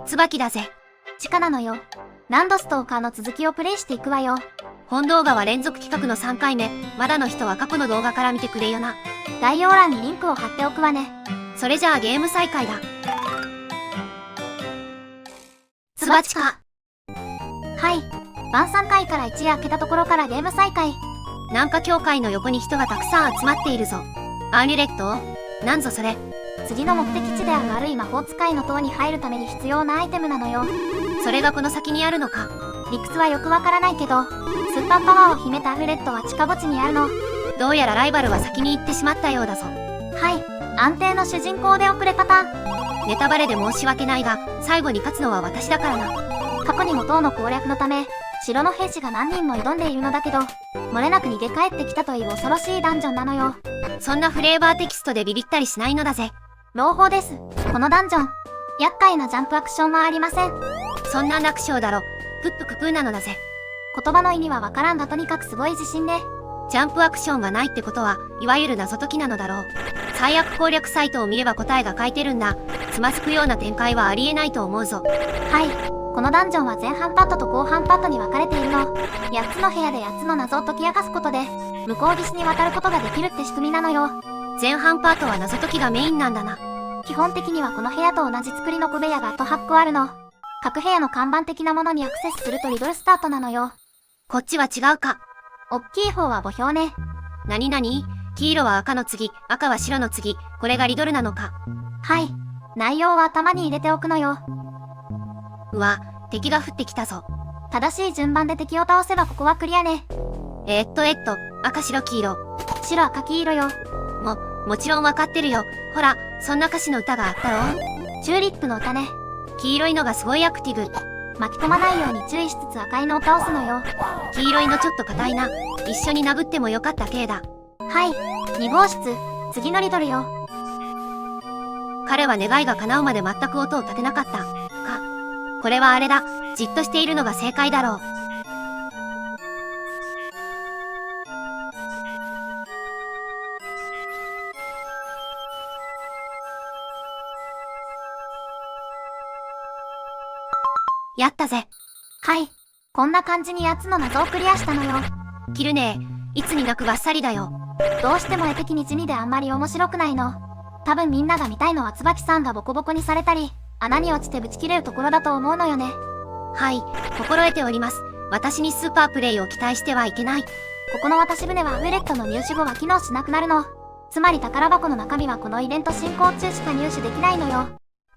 椿だぜ。地下なのよ。何度ストーカーの続きをプレイしていくわよ。本動画は連続企画の3回目。まだの人は過去の動画から見てくれよな。概要欄にリンクを貼っておくわね。それじゃあゲーム再開だ。椿か。はい。晩餐会から一夜明けたところからゲーム再開。なんか教会の横に人がたくさん集まっているぞ。アーニュレット？なんぞそれ。次の目的地である悪い魔法使いの塔に入るために必要なアイテムなのよ。それがこの先にあるのか。理屈はよくわからないけど、スーパーパワーを秘めたアミュレットは地下墓地にあるの。どうやらライバルは先に行ってしまったようだぞ。はい。安定の主人公で遅れ方。ネタバレで申し訳ないが、最後に勝つのは私だからな。過去にも塔の攻略のため、城の兵士が何人も挑んでいるのだけど、漏れなく逃げ帰ってきたという恐ろしいダンジョンなのよ。そんなフレーバーテキストでビビったりしないのだぜ。朗報です。このダンジョン、厄介なジャンプアクションはありません。そんな楽勝だろ。プップクプーなのだぜ。言葉の意味はわからんがとにかくすごい自信で。ジャンプアクションがないってことは、いわゆる謎解きなのだろう。最悪攻略サイトを見れば答えが書いてるんだ。つまずくような展開はありえないと思うぞ。はい。このダンジョンは前半パートと後半パートに分かれているの。8つの部屋で8つの謎を解き明かすことで、向こう岸に渡ることができるって仕組みなのよ。前半パートは謎解きがメインなんだな。基本的にはこの部屋と同じ作りの小部屋がと8個あるの。各部屋の看板的なものにアクセスするとリドルスタートなのよ。こっちは違うか。おっきい方は墓標ね。なになに？黄色は赤の次、赤は白の次、これがリドルなのか。はい。内容は頭に入れておくのよ。うわ、敵が降ってきたぞ。正しい順番で敵を倒せばここはクリアね。赤白黄色。白赤黄色よ。もちろんわかってるよ。ほら、そんな歌詞の歌があったろ。チューリップの歌ね。黄色いのがすごいアクティブ。巻き込まないように注意しつつ赤いのを倒すのよ。黄色いのちょっと硬いな。一緒に殴ってもよかった系だ。はい。2号室、次のリドルよ。彼は願いが叶うまで全く音を立てなかった。これはあれだ。じっとしているのが正解だろう。やったぜ。はい。こんな感じに8つの謎をクリアしたのよ。キルネー、いつになくバッサリだよ。どうしても絵的に地味であんまり面白くないの。多分みんなが見たいのは椿さんがボコボコにされたり、穴に落ちてぶち切れるところだと思うのよね。はい、心得ております。私にスーパープレイを期待してはいけない。ここの渡し船はアミュレットの入手後は機能しなくなるの。つまり宝箱の中身はこのイベント進行中しか入手できないのよ。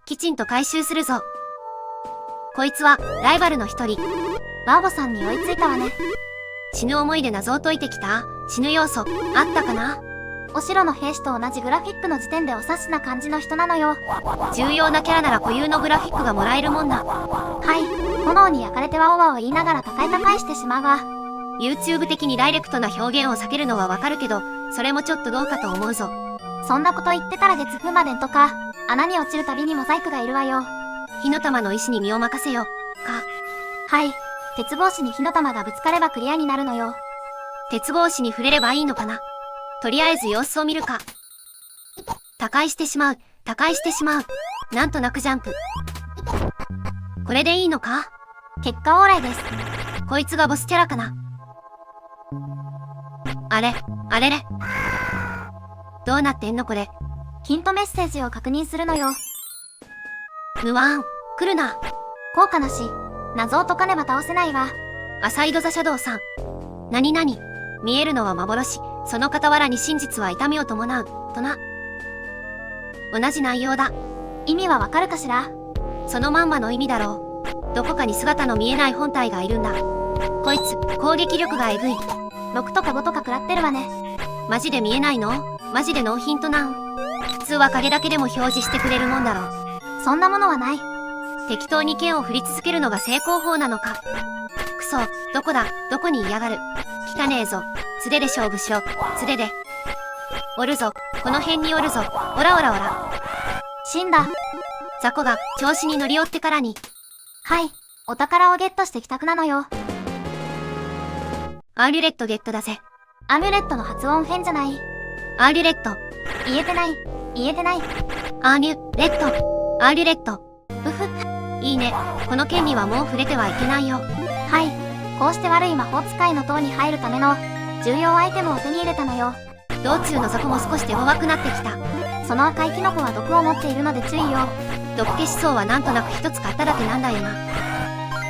きちんと回収するぞ。こいつはライバルの一人。バーボさんに追いついたわね。死ぬ思いで謎を解いてきた。死ぬ要素あったかな。お城の兵士と同じグラフィックの時点でお察しな感じの人なのよ。重要なキャラなら固有のグラフィックがもらえるもんな。はい。炎に焼かれてワオワオ言いながら高い高いしてしまうわ。YouTube 的にダイレクトな表現を避けるのはわかるけど、それもちょっとどうかと思うぞ。そんなこと言ってたら月風魔伝とか、穴に落ちるたびにモザイクがいるわよ。火の玉の意志に身を任せよ。はい。鉄格子に火の玉がぶつかればクリアになるのよ。鉄格子に触れればいいのかな。とりあえず様子を見るか。他界してしまう。なんとなくジャンプ。これでいいのか？結果オーライです。こいつがボスキャラかな。あれれ。どうなってんのこれ。ヒントメッセージを確認するのよ。ムワーン、来るな。効果なし。謎を解かねば倒せないわ。アサイド・ザ・シャドウさん。なに見えるのは幻。その傍らに真実は痛みを伴う。とな。同じ内容だ。意味はわかるかしら？そのまんまの意味だろう。どこかに姿の見えない本体がいるんだ。こいつ、攻撃力がえぐい。6とか5とか食らってるわね。マジで見えないの？マジでノーヒントなん？普通は影だけでも表示してくれるもんだろう。そんなものはない。適当に剣を振り続けるのが成功法なのか。くそ、どこだ？どこにいやがる？汚ねえぞ。素手で勝負しろ。素手で。おるぞ。この辺におるぞ。おら。死んだ。雑魚が調子に乗り寄ってからに。はい。お宝をゲットして帰宅なのよ。アーリュレットゲットだぜ。アミュレットの発音変じゃない？アーリュレット。言えてない。アーニュレット。アーリュレット。うふ。いいね。この剣にはもう触れてはいけないよ。はい。こうして悪い魔法使いの塔に入るための重要アイテムを手に入れたのよ。道中の底も少し手強くなってきた。その赤いキノコは毒を持っているので注意よ。毒消し層はなんとなく一つ買っただけなんだよな。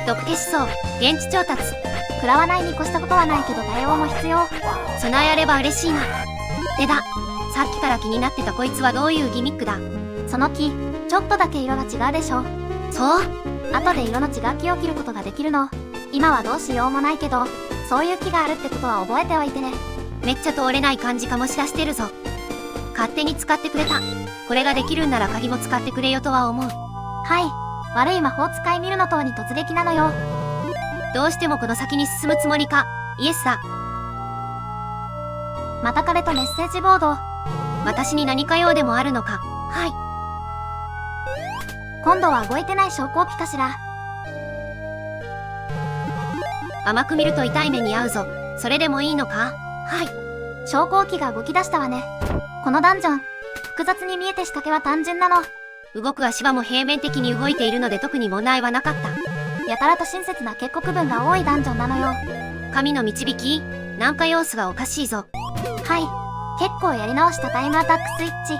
毒消し層、現地調達。食らわないに越したことはないけど対応も必要。備えあれば嬉しいな。でだ、さっきから気になってたこいつはどういうギミックだ？その木、ちょっとだけ色が違うでしょ。そう？後で色の違う木を切ることができるの。今はどうしようもないけど、そういう木があるってことは覚えておいてね。めっちゃ通れない感じ醸し出してるぞ。勝手に使ってくれた。これができるんなら鍵も使ってくれよとは思う。はい。悪い魔法使いミルノ塔に突撃なのよ。どうしてもこの先に進むつもりか？イエスだ。また彼とメッセージボード。私に何か用でもあるのか？はい。今度は動いてない昇降機かしら。甘く見ると痛い目に遭うぞ。それでもいいのか？はい。昇降機が動き出したわね。このダンジョン、複雑に見えて仕掛けは単純なの。動く足場も平面的に動いているので特に問題はなかった。やたらと親切な結告文が多いダンジョンなのよ。神の導き？なんか様子がおかしいぞ。はい。結構やり直したタイムアタックスイッチ。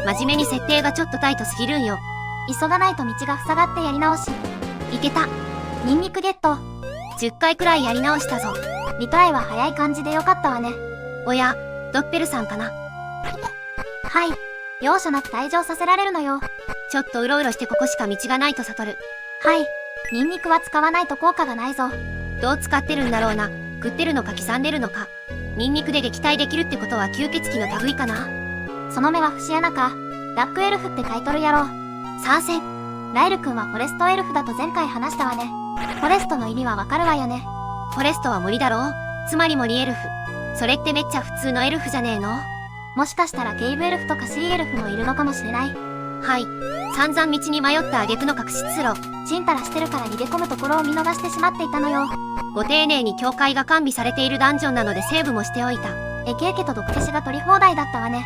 真面目に設定がちょっとタイトすぎるんよ。急がないと道が塞がってやり直し。いけた。ニンニクゲット。10回くらいやり直したぞ。リトライは早い感じでよかったわね。おや、ドッペルさんかな？はい。容赦なく退場させられるのよ。ちょっとうろうろしてここしか道がないと悟る。はい。ニンニクは使わないと効果がないぞ。どう使ってるんだろうな。食ってるのか刻んでるのか。ニンニクで撃退できるってことは吸血鬼の類かな。その目は節穴か。ラックエルフってタイトルやろう。参戦。ライル君はフォレストエルフだと前回話したわね。フォレストの意味はわかるわよね。フォレストは森だろう。つまり森エルフ。それってめっちゃ普通のエルフじゃねえの？もしかしたらケイブエルフとかシーエルフもいるのかもしれない。はい。散々道に迷った挙句の隠し通路。ちんたらしてるから逃げ込むところを見逃してしまっていたのよ。ご丁寧に教会が完備されているダンジョンなのでセーブもしておいた。エケエケと毒消しが取り放題だったわね。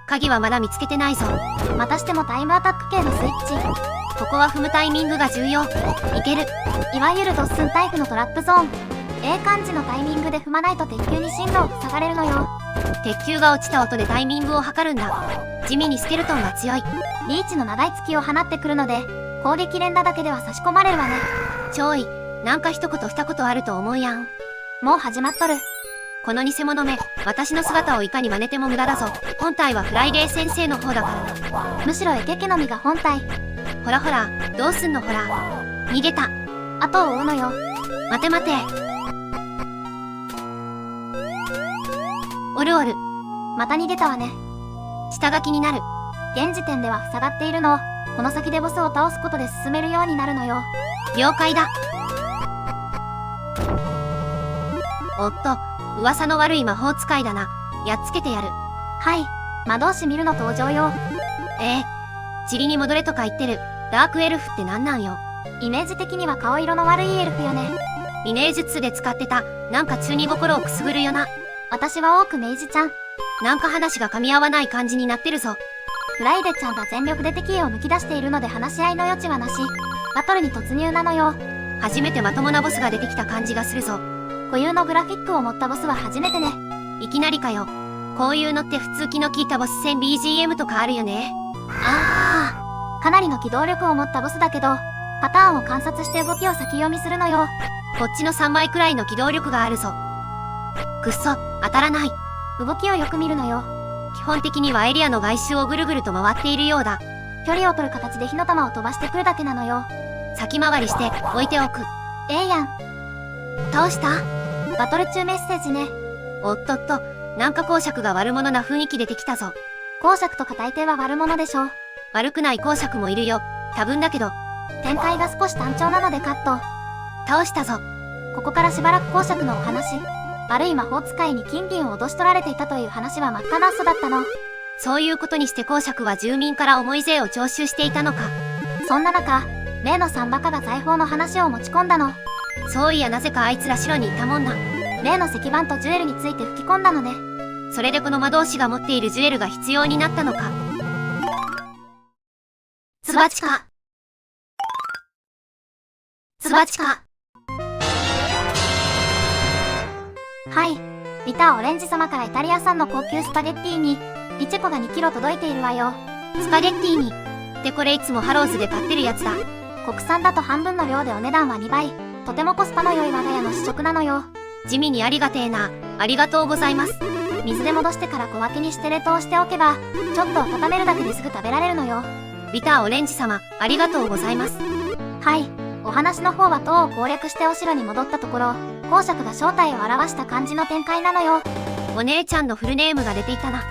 鍵はまだ見つけてないぞ。またしてもタイムアタック系のスイッチ。ここは踏むタイミングが重要。いける。いわゆるドッスンタイプのトラップゾーン。感じのタイミングで踏まないと鉄球に進路を塞がれるのよ。鉄球が落ちた音でタイミングを測るんだ。地味にスケルトンが強い。リーチの長い突きを放ってくるので、攻撃連打だけでは差し込まれるわね。ちょい、なんか一言二言あると思うやん。もう始まっとる。この偽物め、私の姿をいかに真似ても無駄だぞ。本体はフライデー先生の方だからな。むしろエケケのみが本体。ほらほら、どうすんのほら。逃げた。後を追うのよ。待て待て。おるおる。また逃げたわね。下書きになる。現時点では塞がっているの。この先でボスを倒すことで進めるようになるのよ。了解だ。おっと、噂の悪い魔法使いだな。やっつけてやる。はい。魔導士見るの登場よ。塵に戻れとか言ってる。ダークエルフってなんなんよ。イメージ的には顔色の悪いエルフよね。イメージ術で使ってた。なんか中二心をくすぐるよな。私は多くメイジちゃん。なんか話が噛み合わない感じになってるぞ。フライデちゃんが全力で敵意を剥き出しているので話し合いの余地はなし。バトルに突入なのよ。初めてまともなボスが出てきた感じがするぞ。固有のグラフィックを持ったボスは初めてね。いきなりかよ。こういうのって普通気の利いたボス戦 BGM とかあるよね。かなりの機動力を持ったボスだけど、パターンを観察して動きを先読みするのよ。こっちの3倍くらいの機動力があるぞ。くっそ、当たらない。動きをよく見るのよ。基本的にはエリアの外周をぐるぐると回っているようだ。距離を取る形で火の玉を飛ばしてくるだけなのよ。先回りして置いておく。やん。倒した？バトル中メッセージね。おっとっと、なんか公爵が悪者な雰囲気出てきたぞ。公爵とか大抵は悪者でしょ。悪くない公爵もいるよ。多分だけど。展開が少し単調なのでカット。倒したぞ。ここからしばらく公爵のお話。悪い魔法使いに金銀を脅し取られていたという話は真っ赤な嘘だったの。そういうことにして公爵は住民から重い税を徴収していたのか。そんな中、例の三バカが財宝の話を持ち込んだの。そういやなぜかあいつら城にいたもんな。例の石板とジュエルについて吹き込んだのね。それでこの魔導士が持っているジュエルが必要になったのか。ツバチか。つばちか。はい。リタ・オレンジ様からイタリア産の高級スパゲッティに、リチェコが2キロ届いているわよ。スパゲッティに。ってこれいつもハローズで買ってるやつだ。国産だと半分の量でお値段は2倍。とてもコスパの良い我が家の主食なのよ。地味にありがてえな。ありがとうございます。水で戻してから小分けにして冷凍しておけば、ちょっと温めるだけですぐ食べられるのよ。ビターオレンジ様、ありがとうございます。はい。お話の方は塔を攻略してお城に戻ったところ、公爵が正体を表した感じの展開なのよ。お姉ちゃんのフルネームが出ていたな。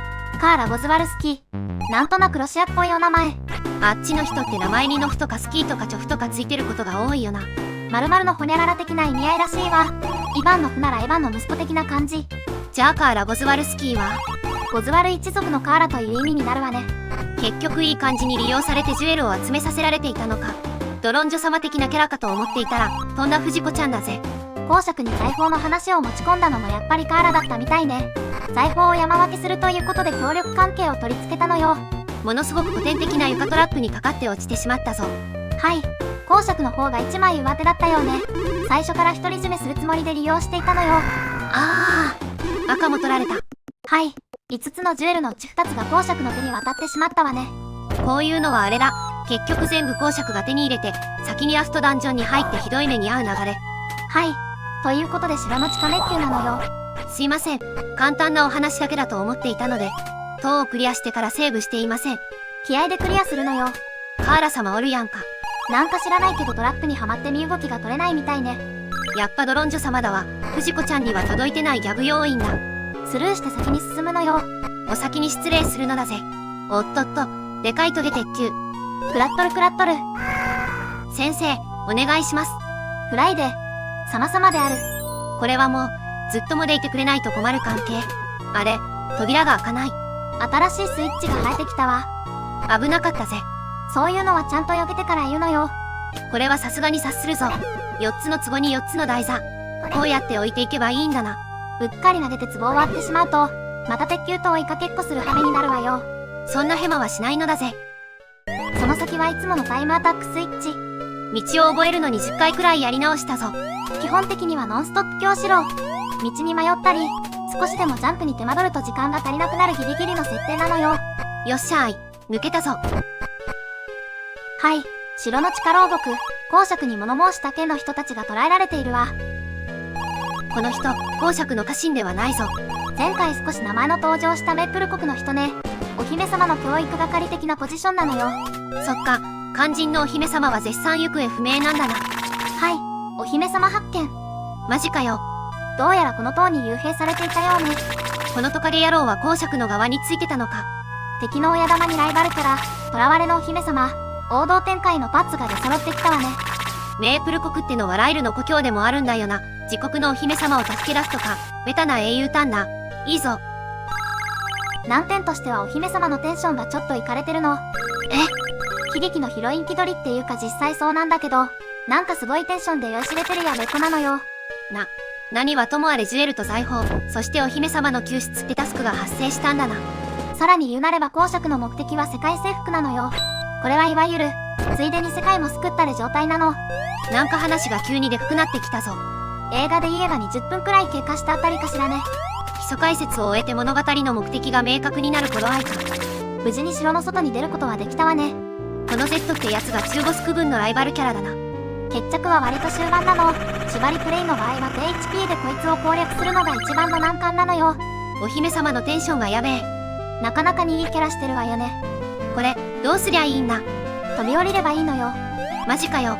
カーラ・ボズワルスキー。なんとなくロシアっぽいお名前。あっちの人って名前にノフとかスキーとかチョフとかついてることが多いよな。〇〇のホニャララ的な意味合いらしいわ。イヴァンのフならエヴァンの息子的な感じ。じゃあカーラ・ボズワルスキーはボズワル一族のカーラという意味になるわね。結局いい感じに利用されてジュエルを集めさせられていたのか。ドロンジョ様的なキャラかと思っていたらとんだ藤子ちゃんだぜ。公爵に財宝の話を持ち込んだのもやっぱりカーラだったみたいね。財宝を山分けするということで協力関係を取り付けたのよ。ものすごく古典的な床トラップにかかって落ちてしまったぞ。はい。公爵の方が一枚上手だったようね。最初から独り占めするつもりで利用していたのよ。ああ、赤も取られた。はい。5つのジュエルのうち2つが公爵の手に渡ってしまったわね。こういうのはあれだ。結局全部公爵が手に入れて先にラストダンジョンに入ってひどい目に遭う流れ。はい。ということで城の地下滅球なのよ。すいません。簡単なお話だけだと思っていたので、塔をクリアしてからセーブしていません。気合でクリアするのよ。カーラ様おるやんか。なんか知らないけどトラップにはまって身動きが取れないみたいね。やっぱドロンジョ様だわ。藤子ちゃんには届いてないギャグ要因だ。スルーして先に進むのよ。お先に失礼するのだぜ。おっとっと、でかいトゲ鉄球。クラットルクラットル。先生、お願いします。フライデー。様々である。これはもう、ずっともでいてくれないと困る関係。あれ、扉が開かない。新しいスイッチが生えてきたわ。危なかったぜ。そういうのはちゃんと避けてから言うのよ。これはさすがに察するぞ。4つの壺に4つの台座。こうやって置いていけばいいんだな。うっかり投げて壺を割ってしまうと、また鉄球と追いかけっこする羽目になるわよ。そんなヘマはしないのだぜ。その先はいつものタイムアタックスイッチ。道を覚えるのに10回くらいやり直したぞ。基本的にはノンストップ教師郎。道に迷ったり、少しでもジャンプに手間取ると時間が足りなくなるギリギリの設定なのよ。よっしゃーい、抜けたぞ。はい、城の地下牢獄、公爵に物申した剣の人たちが捕らえられているわ。この人、公爵の家臣ではないぞ。前回少し名前の登場したメップル国の人ね。お姫様の教育係的なポジションなのよ。そっか、肝心のお姫様は絶賛行方不明なんだな。はい、お姫様発見。マジかよ。どうやらこの塔に幽閉されていたようね。このトカゲ野郎は公爵の側についてたのか。敵の親玉にライバルから、囚われのお姫様、王道展開のパッツが出揃ってきたわね。メープル国ってのはライルの故郷でもあるんだよな。自国のお姫様を助け出すとか、ベタな英雄ターンだ。いいぞ。難点としてはお姫様のテンションがちょっとイカれてるの。悲劇のヒロイン気取りっていうか実際そうなんだけど、なんかすごいテンションで酔いしれてるやべっこなのよ。何はともあれジュエルと財宝、そしてお姫様の救出ってタスクが発生したんだな。さらに言うなれば公爵の目的は世界征服なのよ。これはいわゆる、ついでに世界も救ったれ状態なの。なんか話が急にでかくなってきたぞ。映画で言えば20分くらい経過したあたりかしらね。基礎解説を終えて物語の目的が明確になる頃合いか。無事に城の外に出ることはできたわね。この Z ってやつが中ボス区分のライバルキャラだな。決着は割と終盤なの。縛りプレイの場合は低 HP でこいつを攻略するのが一番の難関なのよ。お姫様のテンションがやべえ。なかなかにいいキャラしてるわよね。これ、どうすりゃいいんだ。飛び降りればいいのよ。マジかよ。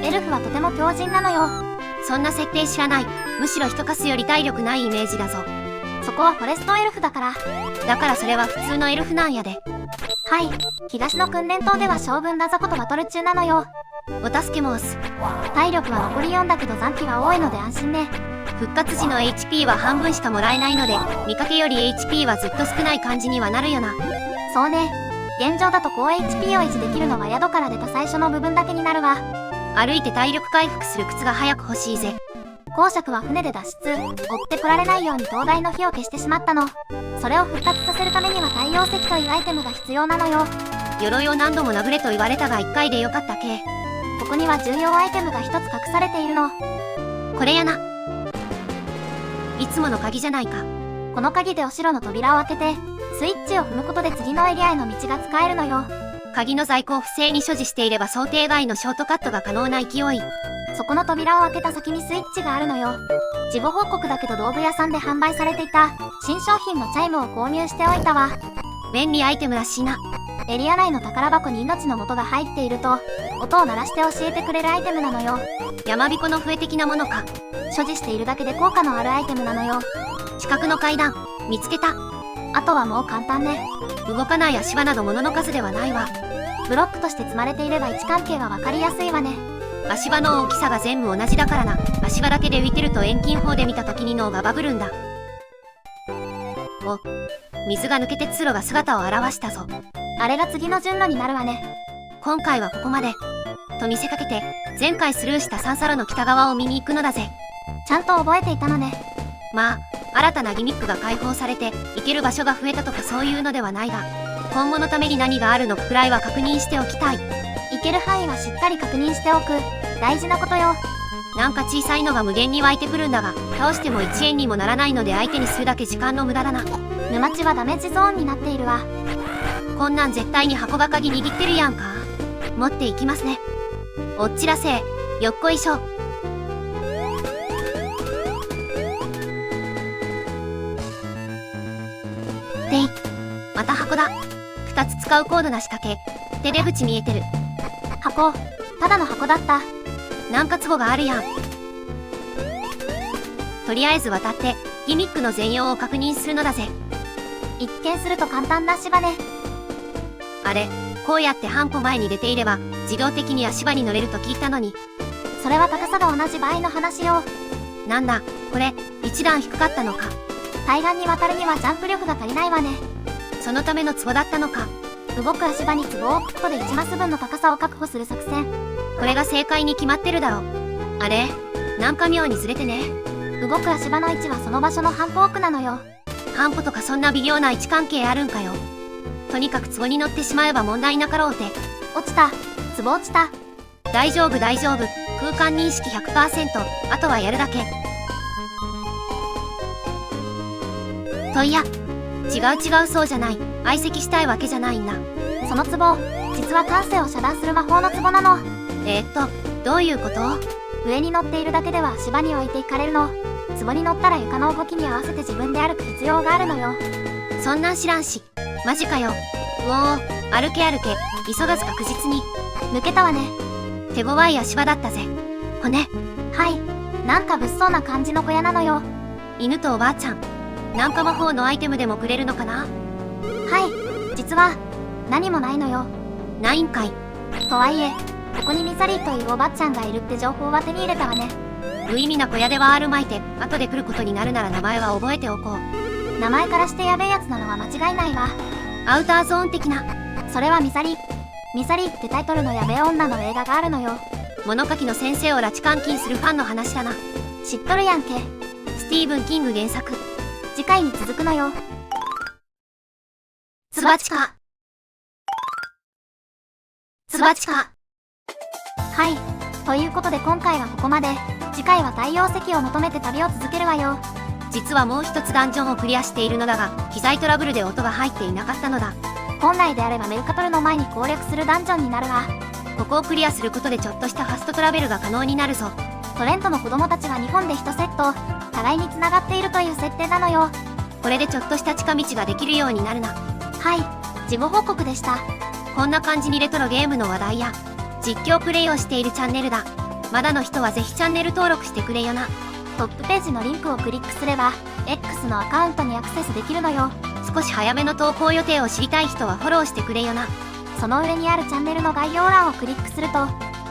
エルフはとても強靭なのよ。そんな設定知らない。むしろ人カスより体力ないイメージだぞ。そこはフォレストエルフだから。だからそれは普通のエルフなんやで。はい、東の訓練棟では将軍ラザコとバトル中なのよ。お助け申す。体力は残り4だけど残機は多いので安心ね。復活時の HP は半分しかもらえないので、見かけより HP はずっと少ない感じにはなるよな。そうね。現状だと高 HP を維持できるのは宿から出た最初の部分だけになるわ。歩いて体力回復する靴が早く欲しいぜ。公爵は船で脱出、追ってこられないように灯台の火を消してしまったの。それを復活させるためには太陽石というアイテムが必要なのよ。鎧を何度も殴れと言われたが1回でよかったけ。こには重要アイテムが一つ隠されているの。これやな。いつもの鍵じゃないか。この鍵でお城の扉を開けて、スイッチを踏むことで次のエリアへの道が使えるのよ。鍵の在庫を不正に所持していれば想定外のショートカットが可能な勢い。そこの扉を開けた先にスイッチがあるのよ。事後報告だけど道具屋さんで販売されていた新商品のチャイムを購入しておいたわ。便利アイテムらしいな。エリア内の宝箱に命の素が入っていると、音を鳴らして教えてくれるアイテムなのよ。山彦の笛的なものか。所持しているだけで効果のあるアイテムなのよ。近くの階段、見つけた。あとはもう簡単ね。動かない足場など物の数ではないわ。ブロックとして積まれていれば位置関係は分かりやすいわね。足場の大きさが全部同じだからな。足場だけで浮いてると遠近法で見た時に脳がバグるんだ。お、水が抜けて通路が姿を現したぞ。あれが次の順路になるわね。今回はここまで。と見せかけて、前回スルーした三差路の北側を見に行くのだぜ。ちゃんと覚えていたのね。まあ、新たなギミックが解放されて、行ける場所が増えたとかそういうのではないが、今後のために何があるのかくらいは確認しておきたい。行ける範囲はしっかり確認しておく。大事なことよ。なんか小さいのが無限に湧いてくるんだが、倒しても1円にもならないので相手にするだけ時間の無駄だな。沼地はダメージゾーンになっているわ。こんなん絶対に箱が鍵握ってるやんか。持っていきますね。おっちらせよっこいしょ。でい、また箱だ。2つ使う高度な仕掛け。で出口見えてる。箱、ただの箱だった。なんか都合があるやん。とりあえず渡ってギミックの全容を確認するのだぜ。一見すると簡単な足場ね。あれ、こうやって半歩前に出ていれば自動的に足場に乗れると聞いたのに。それは高さが同じ倍の話よ。なんだこれ、一段低かったのか。対岸に渡るにはジャンプ力が足りないわね。そのための壺だったのか。動く足場に壺を置くことで1マス分の高さを確保する作戦。これが正解に決まってるだろ。あれ、なんか妙にずれてね。動く足場の位置はその場所の半歩奥なのよ。半歩とかそんな微妙な位置関係あるんかよ。とにかく壺に乗ってしまえば問題なかろうて。落ちた。壺落ちた。大丈夫大丈夫。空間認識 100%。あとはやるだけ。といや、違うそうじゃない。相席したいわけじゃないんだ。その壺、実は感性を遮断する魔法の壺なの。どういうこと？上に乗っているだけでは足場に置いていかれるの。壺に乗ったら床の動きに合わせて自分で歩く必要があるのよ。そんなん知らんし。マジかよ。うおー、歩け歩け。急がず確実に。抜けたわね。手強い足場だったぜ。骨。はい。なんか物騒な感じの小屋なのよ。犬とおばあちゃん。なんか魔法のアイテムでもくれるのかな？はい。実は、何もないのよ。ないんかい。とはいえ、ここにミサリーというおばあちゃんがいるって情報は手に入れたわね。無意味な小屋ではあるまいて、後で来ることになるなら名前は覚えておこう。名前からしてやべえやつなのは間違いないわ。アウターゾーン的な。それはミサリー。ミサリーってタイトルのやべえ女の映画があるのよ。物書きの先生を拉致監禁するファンの話だな。知っとるやんけ。スティーブン・キング原作。次回に続くのよ。つばちか。つばちか。はい。ということで今回はここまで。次回は太陽石を求めて旅を続けるわよ。実はもう一つダンジョンをクリアしているのだが、機材トラブルで音が入っていなかったのだ。本来であればメルカトルの前に攻略するダンジョンになるわ。ここをクリアすることでちょっとしたファストトラベルが可能になるぞ。トレントの子供たちは日本で1セット、互いに繋がっているという設定なのよ。これでちょっとした近道ができるようになるな。はい、事後報告でした。こんな感じにレトロゲームの話題や実況プレイをしているチャンネルだ。まだの人はぜひチャンネル登録してくれよな。トップページのリンクをクリックすれば X のアカウントにアクセスできるのよ。少し早めの投稿予定を知りたい人はフォローしてくれよな。その上にあるチャンネルの概要欄をクリックすると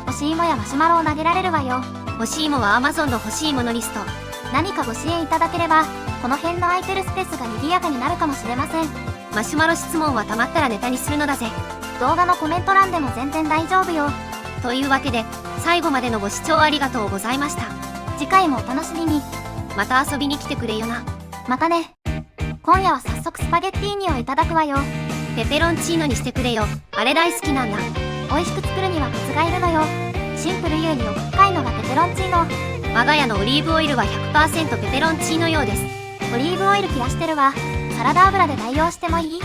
干し芋やマシュマロを投げられるわよ。欲しいもは Amazon の欲しいものリスト。何かご支援いただければこの辺の空いてるスペースが賑やかになるかもしれません。マシュマロ質問はたまったらネタにするのだぜ。動画のコメント欄でも全然大丈夫よ。というわけで最後までのご視聴ありがとうございました。次回もお楽しみに。また遊びに来てくれよな。またね。今夜は早速スパゲッティーニをいただくわよ。ペペロンチーノにしてくれよ。あれ大好きなんだ。美味しく作るにはコツがいるのよ。シンプルゆえに奥深いのがペペロンチーノ。我が家のオリーブオイルは 100% ペペロンチーノ用です。オリーブオイル切らしてるわ。サラダ油で代用してもいい？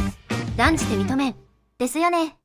断じて認めん。ですよね。